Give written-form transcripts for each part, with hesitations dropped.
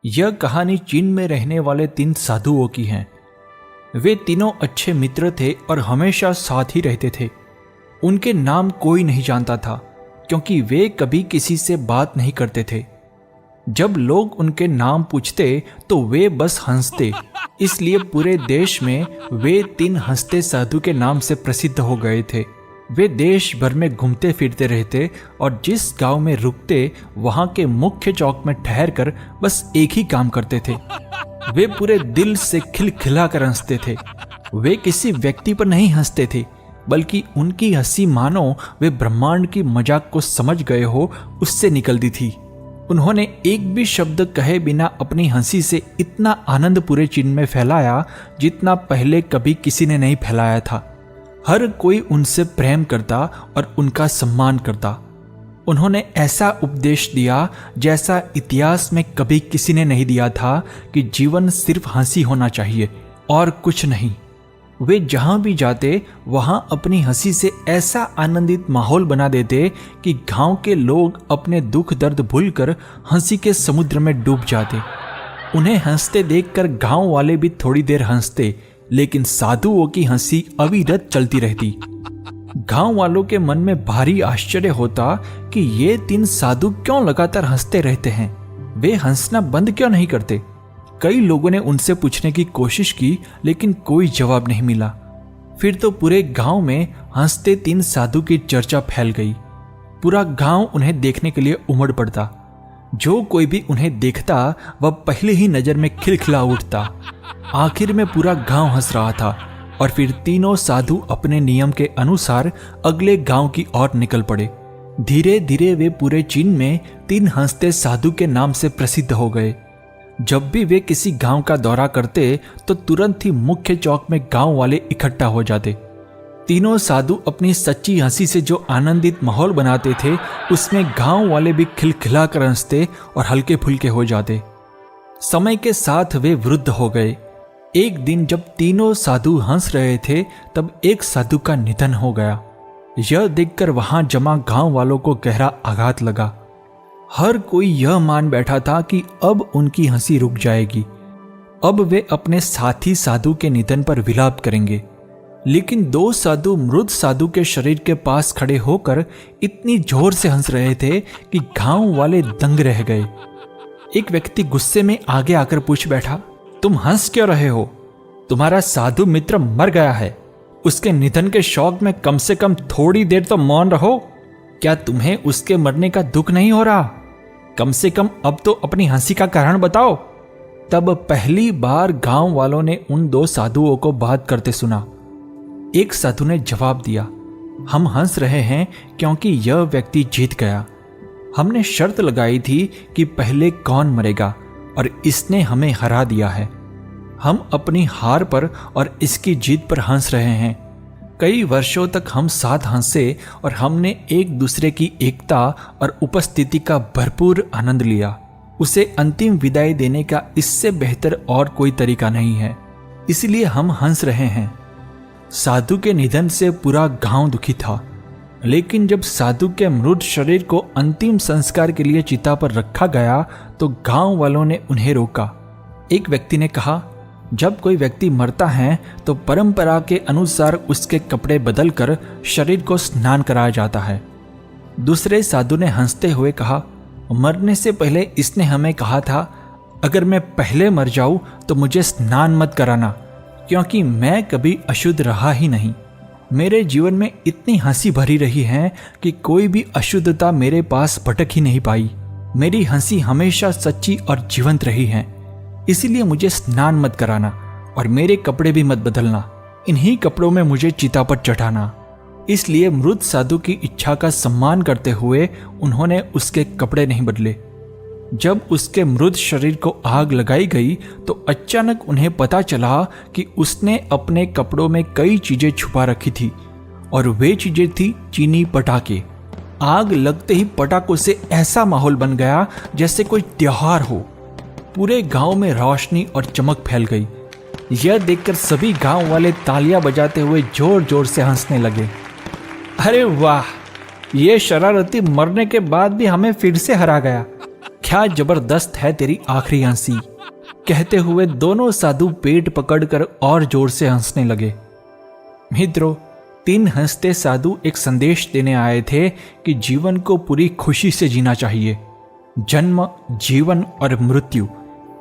यह कहानी चीन में रहने वाले 3 साधुओं की है। वे तीनों अच्छे मित्र थे और हमेशा साथ ही रहते थे। उनके नाम कोई नहीं जानता था क्योंकि वे कभी किसी से बात नहीं करते थे। जब लोग उनके नाम पूछते तो वे बस हंसते, इसलिए पूरे देश में वे 3 हंसते साधु के नाम से प्रसिद्ध हो गए थे। वे देश भर में घूमते फिरते रहते और जिस गांव में रुकते वहां के मुख्य चौक में ठहरकर बस एक ही काम करते थे। वे पूरे दिल से खिलखिला कर हंसते थे। वे किसी व्यक्ति पर नहीं हंसते थे, बल्कि उनकी हंसी मानो वे ब्रह्मांड की मजाक को समझ गए हो उससे निकलती थी। उन्होंने एक भी शब्द कहे बिना अपनी हंसी से इतना आनंद पूरे चीन में फैलाया जितना पहले कभी किसी ने नहीं फैलाया था। हर कोई उनसे प्रेम करता और उनका सम्मान करता। उन्होंने ऐसा उपदेश दिया जैसा इतिहास में कभी किसी ने नहीं दिया था कि जीवन सिर्फ हंसी होना चाहिए और कुछ नहीं। वे जहां भी जाते वहां अपनी हंसी से ऐसा आनंदित माहौल बना देते कि गांव के लोग अपने दुख दर्द भूलकर हंसी के समुद्र में डूब जाते। उन्हें हंसते देखकर गांव वाले भी थोड़ी देर हंसते, लेकिन साधुओं की हंसी अविरत चलती रहती। गांव वालों के मन में भारी आश्चर्य होता कि ये 3 साधु क्यों लगातार हंसते रहते हैं, वे हंसना बंद क्यों नहीं करते। कई लोगों ने उनसे पूछने की कोशिश की, लेकिन कोई जवाब नहीं मिला। फिर तो पूरे गांव में हंसते 3 साधु की चर्चा फैल गई। पूरा गांव उन्हें देखने के लिए उमड़ पड़ता। जो कोई भी उन्हें देखता वह पहले ही नजर में खिलखिला उठता। आखिर में पूरा गांव हंस रहा था और फिर तीनों साधु अपने नियम के अनुसार अगले गांव की ओर निकल पड़े। धीरे धीरे वे पूरे चीन में 3 हंसते साधु के नाम से प्रसिद्ध हो गए। जब भी वे किसी गांव का दौरा करते तो तुरंत ही मुख्य चौक में गांव वाले इकट्ठा हो जाते। तीनों साधु अपनी सच्ची हंसी से जो आनंदित माहौल बनाते थे उसमें गांव वाले भी खिलखिला कर हंसते और हल्के फुल्के हो जाते। समय के साथ वे वृद्ध हो गए। एक दिन जब तीनों साधु हंस रहे थे तब एक साधु का निधन हो गया। यह देखकर वहां जमा गांव वालों को गहरा आघात लगा। हर कोई यह मान बैठा था कि अब उनकी हंसी रुक जाएगी, अब वे अपने साथी साधु के निधन पर विलाप करेंगे। लेकिन 2 साधु मृत साधु के शरीर के पास खड़े होकर इतनी जोर से हंस रहे थे कि गांव वाले दंग रह गए। एक व्यक्ति गुस्से में आगे आकर पूछ बैठा, तुम हंस क्यों रहे हो? तुम्हारा साधु मित्र मर गया है। उसके निधन के शौक में कम से कम थोड़ी देर तो मौन रहो। क्या तुम्हें उसके मरने का दुख नहीं हो रहा? कम से कम अब तो अपनी हंसी का कारण बताओ। तब पहली बार गांव वालों ने उन 2 साधुओं को बात करते सुना। एक साधु ने जवाब दिया, हम हंस रहे हैं क्योंकि यह व्यक्ति जीत गया। हमने शर्त लगाई थी कि पहले कौन मरेगा और इसने हमें हरा दिया है। हम अपनी हार पर और इसकी जीत पर हंस रहे हैं। कई वर्षों तक हम साथ हंसे और हमने एक दूसरे की एकता और उपस्थिति का भरपूर आनंद लिया। उसे अंतिम विदाई देने का इससे बेहतर और कोई तरीका नहीं है, इसलिए हम हंस रहे हैं। साधु के निधन से पूरा गांव दुखी था, लेकिन जब साधु के मृत शरीर को अंतिम संस्कार के लिए चिता पर रखा गया तो गांव वालों ने उन्हें रोका। एक व्यक्ति ने कहा, जब कोई व्यक्ति मरता है तो परंपरा के अनुसार उसके कपड़े बदलकर शरीर को स्नान कराया जाता है। दूसरे साधु ने हंसते हुए कहा, मरने से पहले इसने हमें कहा था अगर मैं पहले मर जाऊं तो मुझे स्नान मत कराना, क्योंकि मैं कभी अशुद्ध रहा ही नहीं। मेरे जीवन में इतनी हंसी भरी रही है कि कोई भी अशुद्धता मेरे पास भटक ही नहीं पाई। मेरी हंसी हमेशा सच्ची और जीवंत रही है, इसलिए मुझे स्नान मत कराना और मेरे कपड़े भी मत बदलना। इन्हीं कपड़ों में मुझे चिता पर चढ़ाना। इसलिए मृत साधु की इच्छा का सम्मान करते हुए उन्होंने उसके कपड़े नहीं बदले। जब उसके मृत शरीर को आग लगाई गई तो अचानक उन्हें पता चला कि उसने अपने कपड़ों में कई चीजें छुपा रखी थी और वे चीजें थी चीनी पटाखे। आग लगते ही पटाखों से ऐसा माहौल बन गया जैसे कोई त्योहार हो। पूरे गांव में रोशनी और चमक फैल गई। यह देखकर सभी गांव वाले तालियां बजाते हुए जोर जोर से हंसने लगे। अरे वाह, ये शरारती मरने के बाद भी हमें फिर से हरा गया। क्या जबरदस्त है तेरी आखिरी हंसी। कहते हुए दोनों साधु पेट पकड़कर और जोर से हंसने लगे। मित्रों, 3 हंसते साधु एक संदेश देने आए थे कि जीवन को पूरी खुशी से जीना चाहिए। जन्म, जीवन और मृत्यु,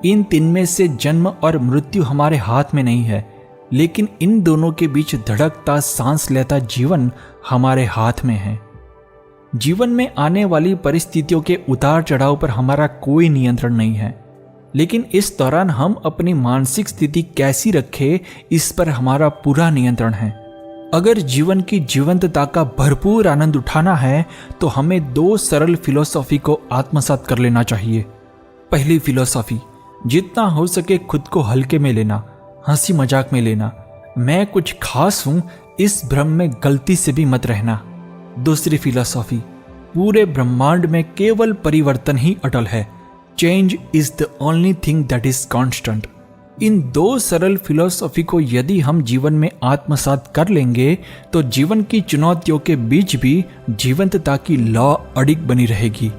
इन 3 में से जन्म और मृत्यु हमारे हाथ में नहीं है, लेकिन इन दोनों के बीच धड़कता सांस लेता जीवन हमारे हाथ में है। जीवन में आने वाली परिस्थितियों के उतार चढ़ाव पर हमारा कोई नियंत्रण नहीं है, लेकिन इस दौरान हम अपनी मानसिक स्थिति कैसी रखें, इस पर हमारा पूरा नियंत्रण है। अगर जीवन की जीवंतता का भरपूर आनंद उठाना है तो हमें 2 सरल फिलॉसफी को आत्मसात कर लेना चाहिए। पहली फिलॉसफी, जितना हो सके खुद को हल्के में लेना, हंसी मजाक में लेना। मैं कुछ खास हूं, इस भ्रम में गलती से भी मत रहना। दूसरी फिलॉसफी, पूरे ब्रह्मांड में केवल परिवर्तन ही अटल है। Change is the only thing that is constant. इन 2 सरल फिलॉसफी को यदि हम जीवन में आत्मसात कर लेंगे तो जीवन की चुनौतियों के बीच भी जीवंतता की लौ अडिग बनी रहेगी।